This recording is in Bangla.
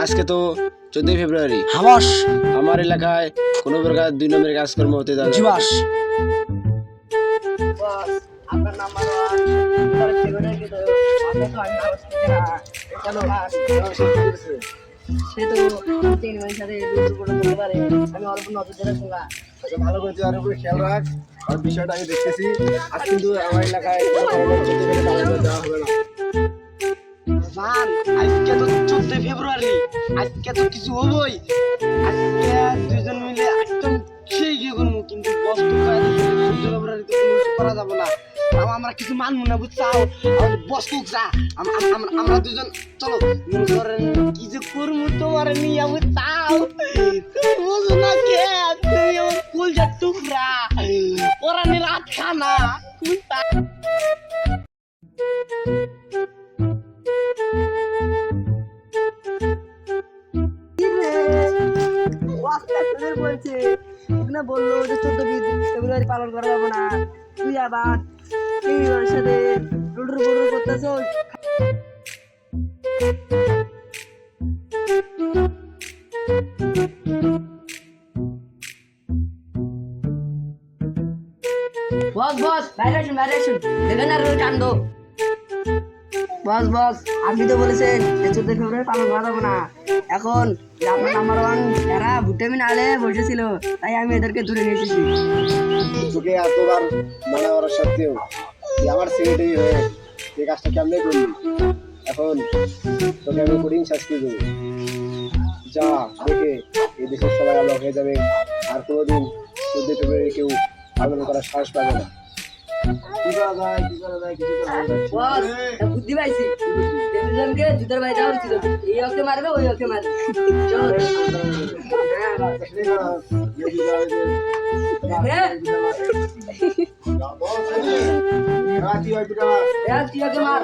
আজকে তো 14 ফেব্রুয়ারি। হাবাস আমার এলাকায় কোনো প্রকার 2 নম্বরের কাজকর্ম হতে দেওয়া যাবে না। জিবাস বস আপনার নাম্বার ওয়ান তার সেগুলো কি তো আপনি তো আমি আওয়াজ করতে না কেন সে তো তিন মাসের সাথে দুটো বলতে পারে আমি অল্প নজর দিয়ে রাখুন। আচ্ছা, ভালো করে তুই আর উপরে খেয়াল রাখ। আর বিষয়টা আমি দেখতেছি। আজ কিন্তু আমার এলাকায় কোনো কারণে 14 ফেব্রুয়ারি দেওয়া হবে না। মান আজকে তো 14 ফেব্রুয়ারি, আজকে তো কিছু হবই। আজকে দুজন মিলে একদম সেই গিয়ে করবো, কিন্তু বস তো 14 ফেব্রুয়ারি তো কোনো কিছু করা যাবে না। আমরা কিছু মানবো না, বুঝছাও? বস তো যা আমরা দুজন চলো মনে করেন কি যে করবো তোমার নিয়ে বুঝছাও? তুমি বুঝো না কে, তুমি আমার কুলজার টুকরা, পরানের রাত খানা বলছে না বললো যে 14 ফেব্রুয়ারি পালন করা যাবে না, তুই আবার এই সাথে লুডুর বুডুর করতেছ। বস বস বাইরে আসুন দেখেন আর কাণ্ড। বস বস আপনি তো বলেছেন যে 14 ফেব্রুয়ারি পালন করা যাবে না। এখন আপনার নাম্বার ওয়ান এরা ভিটামিন আলে বসেছিল, তাই আমি এদেরকে ধরে নিয়ে এসেছি। তোকে এতবার মানা করার সত্ত্বেও তুই আমার সেক্রেটারি হয়ে এই কাজটা কেমনে করলি? এখন তোকে আমি কঠিন শাস্তি দেবো। যা দেখে এই দেশের সবাই আমরা হয়ে যাবে, আর কোনোদিন 14 ফেব্রুয়ারি কেউ পালন করার সাহস পাবে না। কি করা যায় কিছু করা বস যাচ্ছে। বুদ্ধি পাইছি, দুজনকে জুতার বাড়ি দেওয়া হচ্ছিল, এই ওকে মারবে ওই ওকে মারবে। চলো তুই ওকে মার।